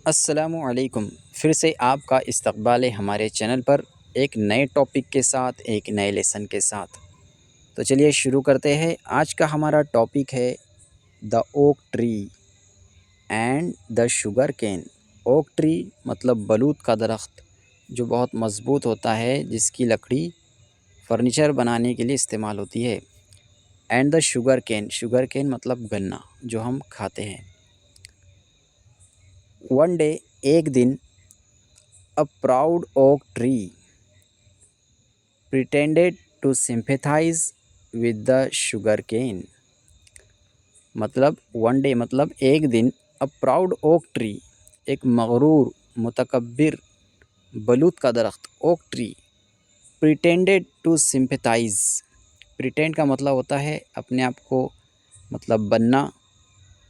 अस्सलामुअलैकुम। फिर से आपका इस्तकबाल है हमारे चैनल पर एक नए टॉपिक के साथ, एक नए लेसन के साथ। तो चलिए शुरू करते हैं। आज का हमारा टॉपिक है the oak tree and the sugar cane. Oak tree मतलब बलूत का दरख्त जो बहुत मज़बूत होता है, जिसकी लकड़ी फर्नीचर बनाने के लिए इस्तेमाल होती है। एंड द शुगर केन मतलब गन्ना जो हम खाते हैं। वन डे, एक दिन, a proud oak tree pretended to sympathize with the sugar cane। मतलब वन डे मतलब एक दिन, अ प्राउड ओक ट्री एक मगरूर मुतकब्बिर बलूत का दरख्त, oak tree, pretended to sympathise. Pretend का मतलब होता है अपने आप को मतलब बनना,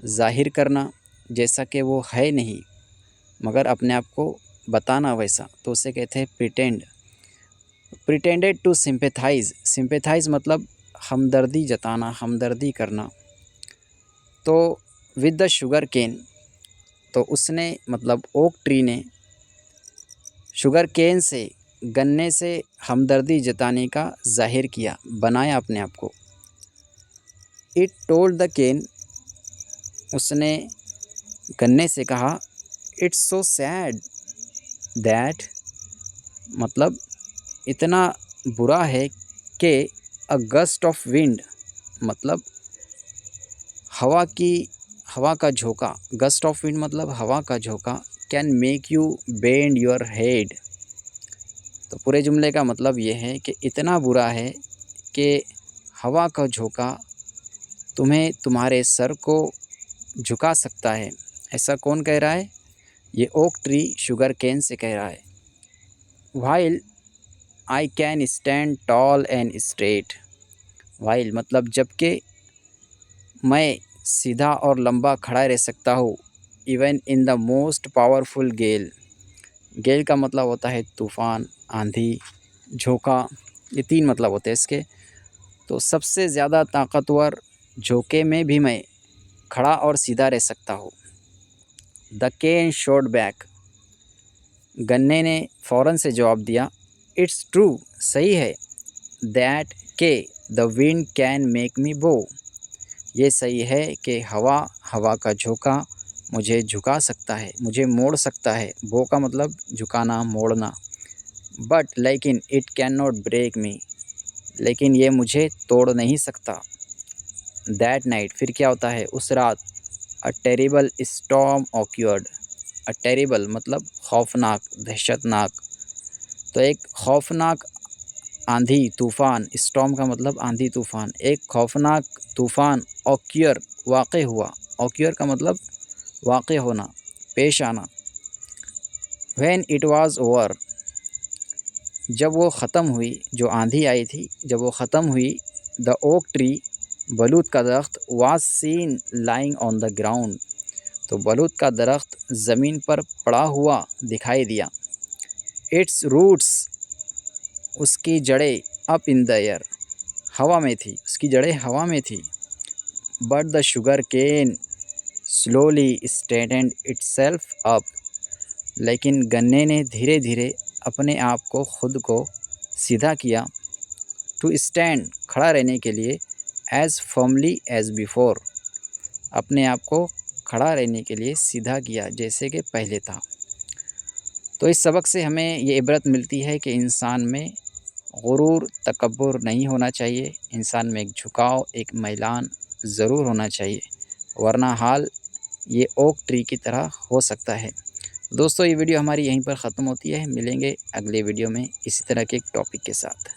ज़ाहिर करना जैसा कि वो है नहीं, मगर अपने आप को बताना वैसा, तो उसे कहते हैं प्रिटेंड। प्रिटेंडेड टू सिंपैथाइज़ मतलब हमदर्दी जताना, हमदर्दी करना। तो विद द शुगर केन, तो उसने मतलब ओक ट्री ने शुगर केन से, गन्ने से हमदर्दी जताने का ज़ाहिर किया, बनाया अपने आप को। इट टोल्ड द केन, उसने गन्ने से कहा, इट्स सो सैड दैट, मतलब इतना बुरा है कि अ गस्ट ऑफ विंड मतलब हवा का झोंका, गस्ट ऑफ विंड मतलब हवा का झोंका, can make you bend your head. तो पूरे जुमले का मतलब ये है कि इतना बुरा है कि हवा का झोंका तुम्हें, तुम्हारे सर को झुका सकता है। ऐसा कौन कह रहा है? ये ओक ट्री शुगर केन से कह रहा है। While I can stand tall and straight. While मतलब जबकि मैं सीधा और लंबा खड़ा रह सकता हूँ। Even in the most powerful gale. Gale का मतलब होता है तूफ़ान, आंधी, झोंका, ये तीन मतलब होते हैं इसके। तो सबसे ज़्यादा ताकतवर झोंके में भी मैं खड़ा और सीधा रह सकता हूँ। द केन शॉट बैक, गन्ने ने फ़ौरन से जवाब दिया, इट्स ट्रू, सही है, दैट के the wind can make me बो, ये सही है कि हवा का झोंका मुझे झुका सकता है, मुझे मोड़ सकता है। बो का मतलब झुकाना, मोड़ना। बट लेकिन इट कैन नॉट ब्रेक मी, लेकिन ये मुझे तोड़ नहीं सकता। दैट नाइट, फिर क्या होता है उस रात, a terrible storm occurred. A terrible मतलब खौफनाक, दहशतनाक। तो एक खौफनाक आंधी तूफ़ान, स्टॉर्म का मतलब आंधी तूफ़ान, एक खौफनाक तूफ़ान ऑक्योर वाक़ हुआ। ऑक्योर का मतलब वाक़ होना, पेश आना। व्हेन इट वाज़ ओवर, जब वो ख़त्म हुई, जो आंधी आई थी जब वो ख़त्म हुई, द ओक ट्री बलूत का दरख्त, was scene lying on the ground, तो बलूत का दरख्त ज़मीन पर पड़ा हुआ दिखाई दिया। इट्स रूट्स, उसकी जड़ें, अप इन द एयर, हवा में थी, उसकी जड़ें हवा में थी। But the sugar cane slowly straightened itself up, लेकिन गन्ने ने धीरे धीरे अपने आप को, खुद को सीधा किया। टू स्टैंड, खड़ा रहने के लिए। एज़ फर्मली एज़ बिफोर, अपने आप को खड़ा रहने के लिए सीधा किया जैसे कि पहले था। तो इस सबक से हमें ये इबरत मिलती है कि इंसान में गुरूर, तकब्बुर नहीं होना चाहिए। इंसान में एक झुकाव, एक मैलान ज़रूर होना चाहिए, वरना हाल ये ओक ट्री की तरह हो सकता है। दोस्तों, ये वीडियो हमारी यहीं पर ख़त्म होती है। मिलेंगे अगले वीडियो में इसी तरह के एक टॉपिक के साथ।